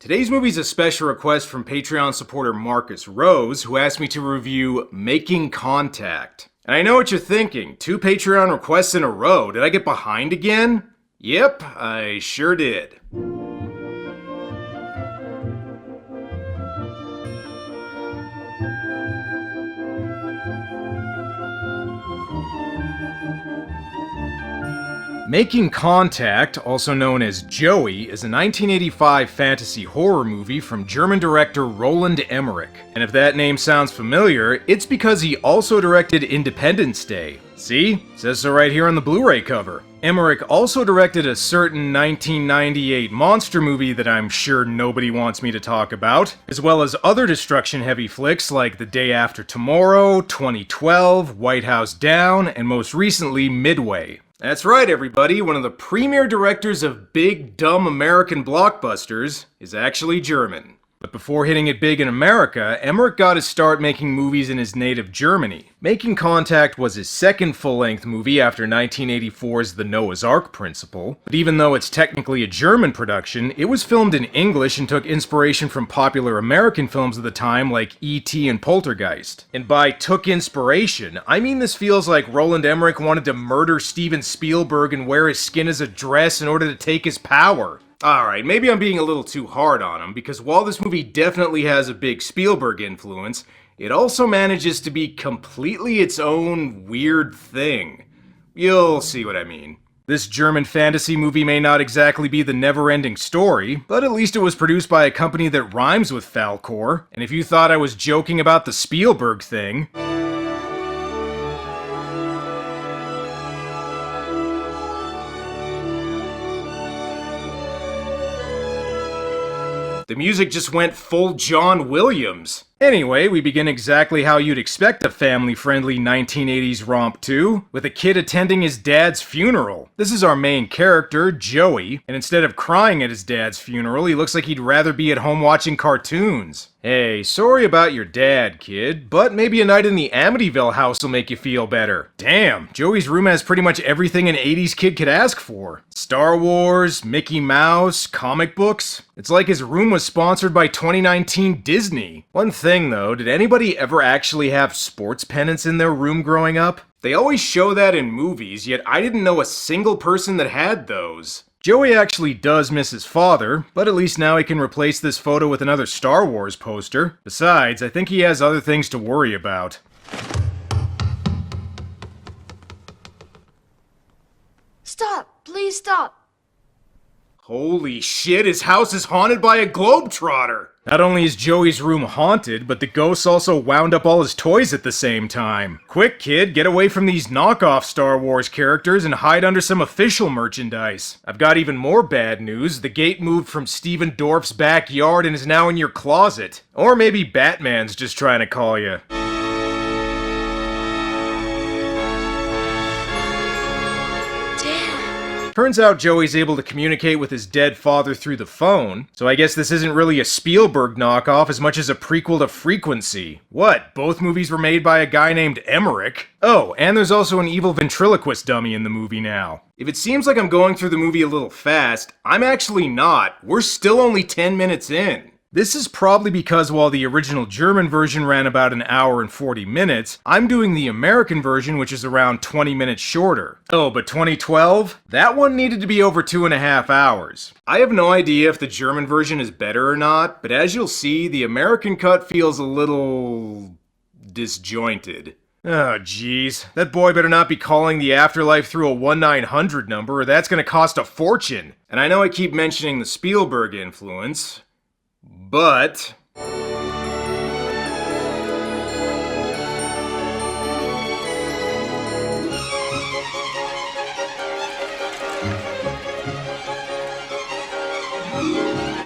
Today's movie is a special request from Patreon supporter Marcus Rose, who asked me to review Making Contact. And I know what you're thinking, 2 Patreon requests in a row, did I get behind again? Yep, I sure did. Making Contact, also known as Joey, is a 1985 fantasy horror movie from German director Roland Emmerich. And if that name sounds familiar, it's because he also directed Independence Day. See? Says so right here on the Blu-ray cover. Emmerich also directed a certain 1998 monster movie that I'm sure nobody wants me to talk about, as well as other destruction-heavy flicks like The Day After Tomorrow, 2012, White House Down, and most recently, Midway. That's right, everybody, one of the premier directors of big, dumb American blockbusters is actually German. But before hitting it big in America, Emmerich got his start making movies in his native Germany. Making Contact was his second full-length movie after 1984's The Noah's Ark Principle, but even though it's technically a German production, it was filmed in English and took inspiration from popular American films of the time like E.T. and Poltergeist. And by took inspiration, I mean this feels like Roland Emmerich wanted to murder Steven Spielberg and wear his skin as a dress in order to take his power. Alright, maybe I'm being a little too hard on him, because while this movie definitely has a big Spielberg influence, it also manages to be completely its own weird thing. You'll see what I mean. This German fantasy movie may not exactly be the never-ending story, but at least it was produced by a company that rhymes with Falkor, and if you thought I was joking about the Spielberg thing... the music just went full John Williams. Anyway, we begin exactly how you'd expect a family-friendly 1980s romp to, with a kid attending his dad's funeral. This is our main character, Joey, and instead of crying at his dad's funeral, he looks like he'd rather be at home watching cartoons. Hey, sorry about your dad, kid, but maybe a night in the Amityville house will make you feel better. Damn, Joey's room has pretty much everything an 80s kid could ask for. Star Wars, Mickey Mouse, comic books. It's like his room was sponsored by 2019 Disney. One thing though, did anybody ever actually have sports pennants in their room growing up? They always show that in movies, yet I didn't know a single person that had those. Joey actually does miss his father, but at least now he can replace this photo with another Star Wars poster. Besides, I think he has other things to worry about. Stop! Please stop! Holy shit, his house is haunted by a globetrotter! Not only is Joey's room haunted, but the ghosts also wound up all his toys at the same time. Quick, kid, get away from these knockoff Star Wars characters and hide under some official merchandise. I've got even more bad news. The gate moved from Steven Dorff's backyard and is now in your closet. Or maybe Batman's just trying to call you. Turns out Joey's able to communicate with his dead father through the phone, so I guess this isn't really a Spielberg knockoff as much as a prequel to Frequency. What, both movies were made by a guy named Emmerich? Oh, and there's also an evil ventriloquist dummy in the movie now. If it seems like I'm going through the movie a little fast, I'm actually not. We're still only 10 minutes in. This is probably because while the original German version ran about an hour and 40 minutes, I'm doing the American version, which is around 20 minutes shorter. Oh, but 2012? That one needed to be over 2.5 hours. I have no idea if the German version is better or not, but as you'll see, the American cut feels a little... disjointed. Oh, jeez. That boy better not be calling the afterlife through a 1-900 number, or that's gonna cost a fortune. And I know I keep mentioning the Spielberg influence, but...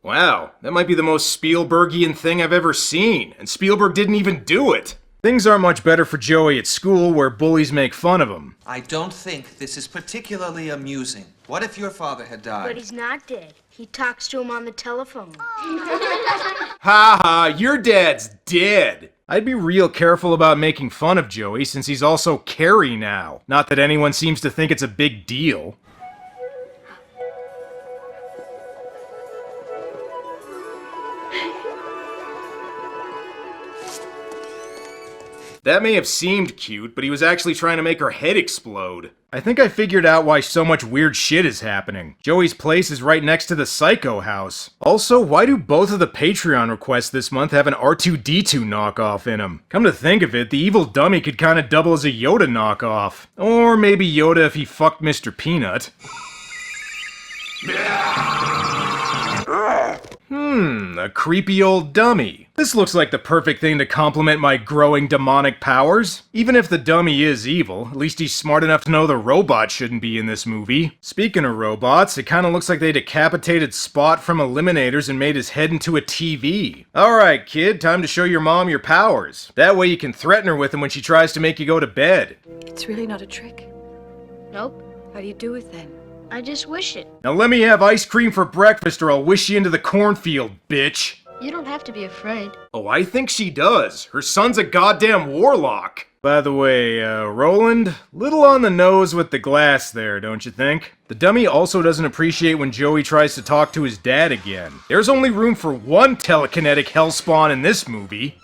wow, that might be the most Spielbergian thing I've ever seen, and Spielberg didn't even do it. Things aren't much better for Joey at school, where bullies make fun of him. I don't think this is particularly amusing. What if your father had died? But he's not dead. He talks to him on the telephone. Ha ha, your dad's dead. I'd be real careful about making fun of Joey, since he's also Carrie now. Not that anyone seems to think it's a big deal. That may have seemed cute, but he was actually trying to make her head explode. I think I figured out why so much weird shit is happening. Joey's place is right next to the Psycho house. Also, why do both of the Patreon requests this month have an R2-D2 knockoff in them? Come to think of it, the evil dummy could kinda double as a Yoda knockoff. Or maybe Yoda if he fucked Mr. Peanut. A creepy old dummy. This looks like the perfect thing to complement my growing demonic powers. Even if the dummy is evil, at least he's smart enough to know the robot shouldn't be in this movie. Speaking of robots, it kinda looks like they decapitated Spot from Eliminators and made his head into a TV. Alright, kid, time to show your mom your powers. That way you can threaten her with them when she tries to make you go to bed. It's really not a trick. Nope. How do you do it then? I just wish it. Now let me have ice cream for breakfast or I'll wish you into the cornfield, bitch. You don't have to be afraid. Oh, I think she does. Her son's a goddamn warlock. By the way, Roland, little on the nose with the glass there, don't you think? The dummy also doesn't appreciate when Joey tries to talk to his dad again. There's only room for one telekinetic hellspawn in this movie.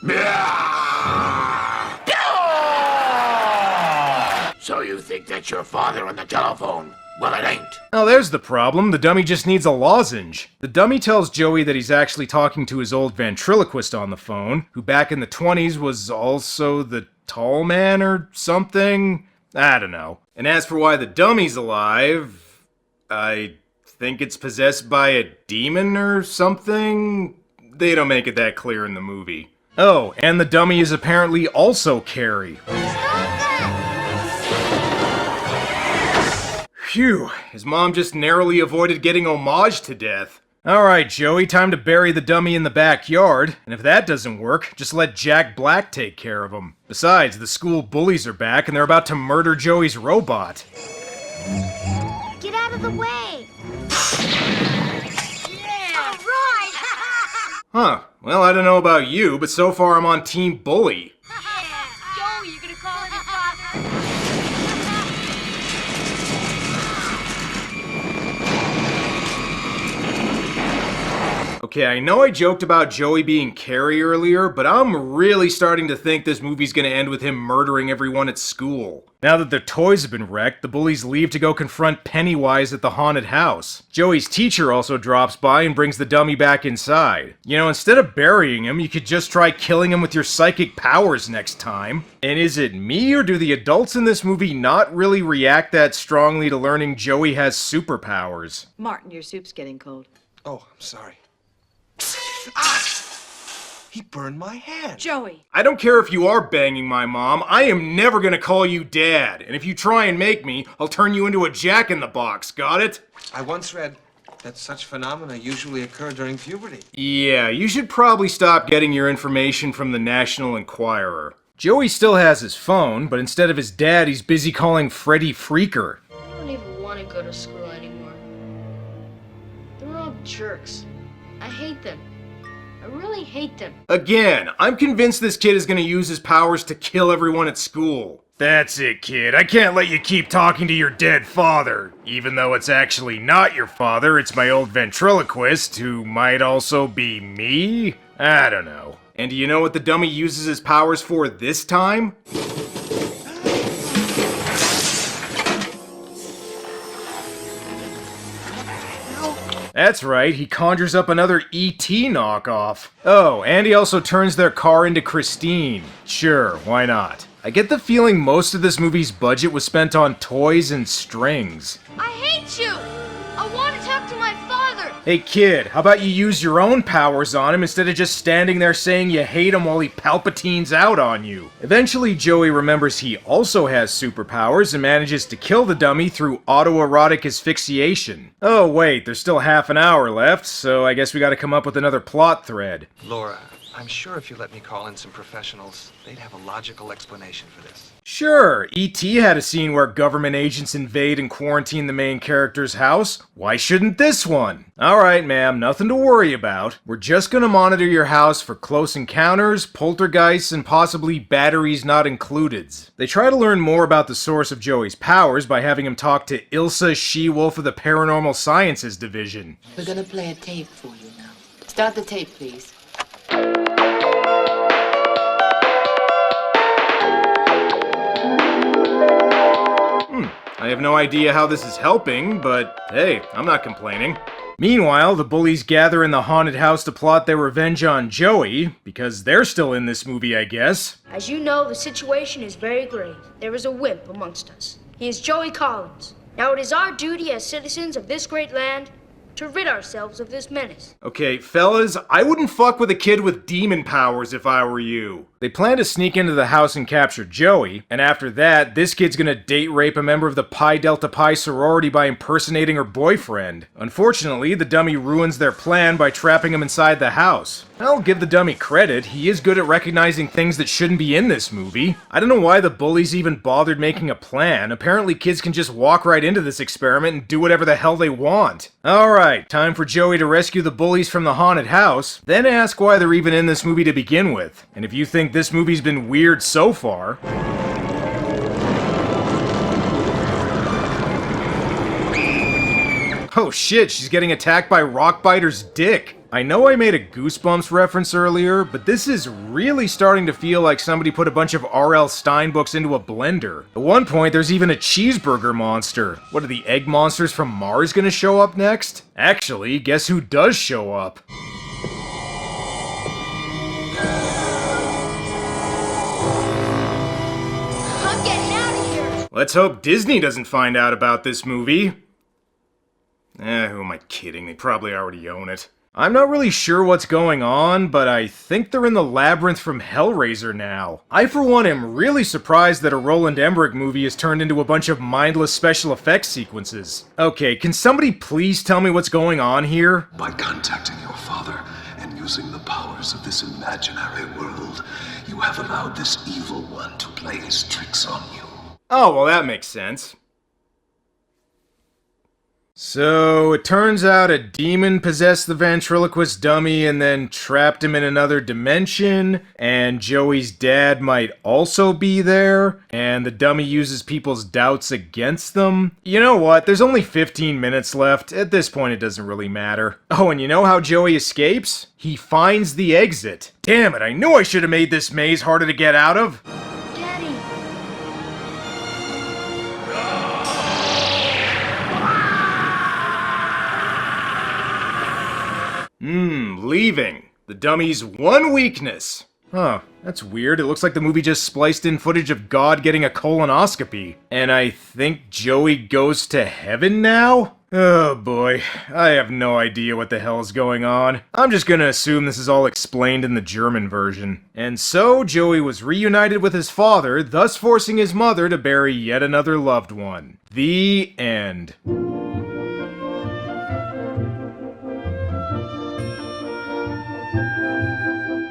So you think that's your father on the telephone? Well, it ain't. Oh, there's the problem. The dummy just needs a lozenge. The dummy tells Joey that he's actually talking to his old ventriloquist on the phone, who back in the 20s was also the tall man or something? I don't know. And as for why the dummy's alive, I think it's possessed by a demon or something? They don't make it that clear in the movie. Oh, and the dummy is apparently also Carrie. Phew, his mom just narrowly avoided getting homage to death. Alright, Joey, time to bury the dummy in the backyard. And if that doesn't work, just let Jack Black take care of him. Besides, the school bullies are back and they're about to murder Joey's robot. Get out of the way! Yeah! All right! Huh, well, I don't know about you, but so far I'm on Team Bully. Joey, you gonna call him your father? Okay, I know I joked about Joey being Carrie earlier, but I'm really starting to think this movie's gonna end with him murdering everyone at school. Now that their toys have been wrecked, the bullies leave to go confront Pennywise at the haunted house. Joey's teacher also drops by and brings the dummy back inside. You know, instead of burying him, you could just try killing him with your psychic powers next time. And is it me, or do the adults in this movie not really react that strongly to learning Joey has superpowers? Martin, your soup's getting cold. Oh, I'm sorry. Ah! He burned my hand. Joey! I don't care if you are banging my mom, I am never gonna call you dad. And if you try and make me, I'll turn you into a jack-in-the-box, got it? I once read that such phenomena usually occur during puberty. Yeah, you should probably stop getting your information from the National Enquirer. Joey still has his phone, but instead of his dad, he's busy calling Freddy Freaker. I don't even want to go to school anymore. They're all jerks. I hate them. I really hate them. Again, I'm convinced this kid is gonna use his powers to kill everyone at school. That's it, kid. I can't let you keep talking to your dead father. Even though it's actually not your father, it's my old ventriloquist, who might also be me? I don't know. And do you know what the dummy uses his powers for this time? That's right, he conjures up another E.T. knockoff. Oh, and he also turns their car into Christine. Sure, why not? I get the feeling most of this movie's budget was spent on toys and strings. I hate you! I want to talk to my father! Hey kid, how about you use your own powers on him instead of just standing there saying you hate him while he Palpatines out on you? Eventually, Joey remembers he also has superpowers and manages to kill the dummy through autoerotic asphyxiation. Oh wait, there's still half an hour left, so I guess we gotta come up with another plot thread. Laura, I'm sure if you let me call in some professionals, they'd have a logical explanation for this. Sure, E.T. had a scene where government agents invade and quarantine the main character's house. Why shouldn't this one? Alright, ma'am, nothing to worry about. We're just gonna monitor your house for close encounters, poltergeists, and possibly batteries not included. They try to learn more about the source of Joey's powers by having him talk to Ilsa She-Wolf of the Paranormal Sciences Division. We're gonna play a tape for you now. Start the tape, please. I have no idea how this is helping, but hey, I'm not complaining. Meanwhile, the bullies gather in the haunted house to plot their revenge on Joey, because they're still in this movie, I guess. As you know, the situation is very grave. There is a wimp amongst us. He is Joey Collins. Now it is our duty as citizens of this great land to rid ourselves of this menace. Okay, fellas, I wouldn't fuck with a kid with demon powers if I were you. They plan to sneak into the house and capture Joey, and after that, this kid's gonna date rape a member of the Pi Delta Pi sorority by impersonating her boyfriend. Unfortunately, the dummy ruins their plan by trapping him inside the house. I'll give the dummy credit, he is good at recognizing things that shouldn't be in this movie. I don't know why the bullies even bothered making a plan. Apparently kids can just walk right into this experiment and do whatever the hell they want. Alright, time for Joey to rescue the bullies from the haunted house, then ask why they're even in this movie to begin with. And if you think this movie's been weird so far... Oh shit, she's getting attacked by Rockbiter's dick. I know I made a Goosebumps reference earlier, but this is really starting to feel like somebody put a bunch of R.L. Stine books into a blender. At one point, there's even a cheeseburger monster. What, are the egg monsters from Mars gonna show up next? Actually, guess who does show up? I'm getting out of here! Let's hope Disney doesn't find out about this movie. Who am I kidding? They probably already own it. I'm not really sure what's going on, but I think they're in the labyrinth from Hellraiser now. I, for one, am really surprised that a Roland Emmerich movie has turned into a bunch of mindless special effects sequences. Okay, can somebody please tell me what's going on here? By contacting your father and using the powers of this imaginary world, you have allowed this evil one to play his tricks on you. Oh, well that makes sense. So, it turns out a demon possessed the ventriloquist dummy and then trapped him in another dimension, and Joey's dad might also be there, and the dummy uses people's doubts against them. You know what, there's only 15 minutes left, at this point it doesn't really matter. Oh, and you know how Joey escapes? He finds the exit. Damn it, I knew I should have made this maze harder to get out of. Daddy! Leaving. The dummy's one weakness. Huh, that's weird. It looks like the movie just spliced in footage of God getting a colonoscopy. And I think Joey goes to heaven now? Oh boy, I have no idea what the hell is going on. I'm just gonna assume this is all explained in the German version. And so, Joey was reunited with his father, thus forcing his mother to bury yet another loved one. The end.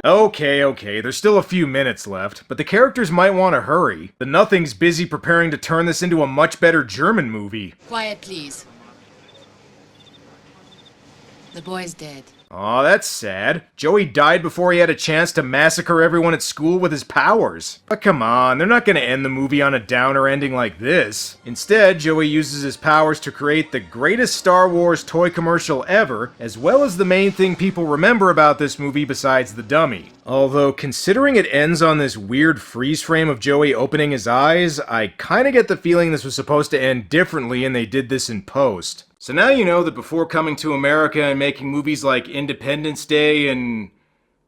Okay, there's still a few minutes left, but the characters might want to hurry. The Nothing's busy preparing to turn this into a much better German movie. Quiet, please. The boy's dead. Aw, that's sad. Joey died before he had a chance to massacre everyone at school with his powers. But come on, they're not gonna end the movie on a downer ending like this. Instead, Joey uses his powers to create the greatest Star Wars toy commercial ever, as well as the main thing people remember about this movie besides the dummy. Although, considering it ends on this weird freeze frame of Joey opening his eyes, I kinda get the feeling this was supposed to end differently and they did this in post. So now you know that before coming to America and making movies like Independence Day and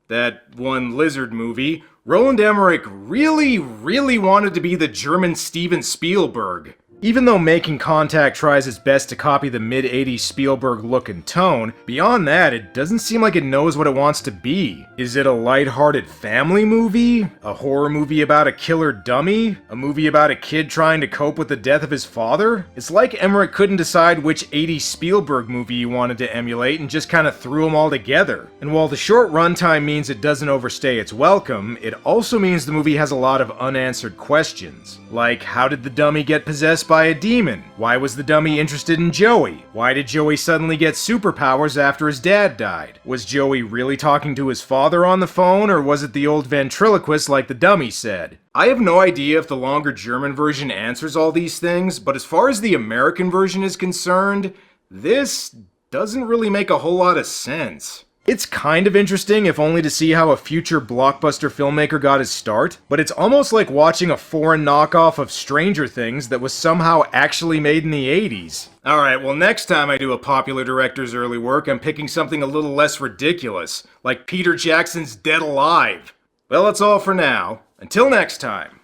that one lizard movie, Roland Emmerich really wanted to be the German Steven Spielberg. Even though Making Contact tries its best to copy the mid-80s Spielberg look and tone, beyond that, it doesn't seem like it knows what it wants to be. Is it a lighthearted family movie? A horror movie about a killer dummy? A movie about a kid trying to cope with the death of his father? It's like Emmerich couldn't decide which 80s Spielberg movie he wanted to emulate and just kinda threw them all together. And while the short runtime means it doesn't overstay its welcome, it also means the movie has a lot of unanswered questions. Like, how did the dummy get possessed by a demon? Why was the dummy interested in Joey? Why did Joey suddenly get superpowers after his dad died? Was Joey really talking to his father on the phone, or was it the old ventriloquist like the dummy said? I have no idea if the longer German version answers all these things, but as far as the American version is concerned, this doesn't really make a whole lot of sense. It's kind of interesting, if only to see how a future blockbuster filmmaker got his start, but it's almost like watching a foreign knockoff of Stranger Things that was somehow actually made in the 80s. Alright, well next time I do a popular director's early work, I'm picking something a little less ridiculous, like Peter Jackson's Dead Alive. Well, that's all for now. Until next time.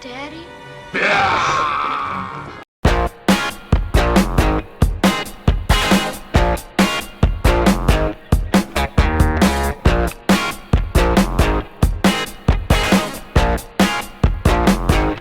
Daddy? Yeah!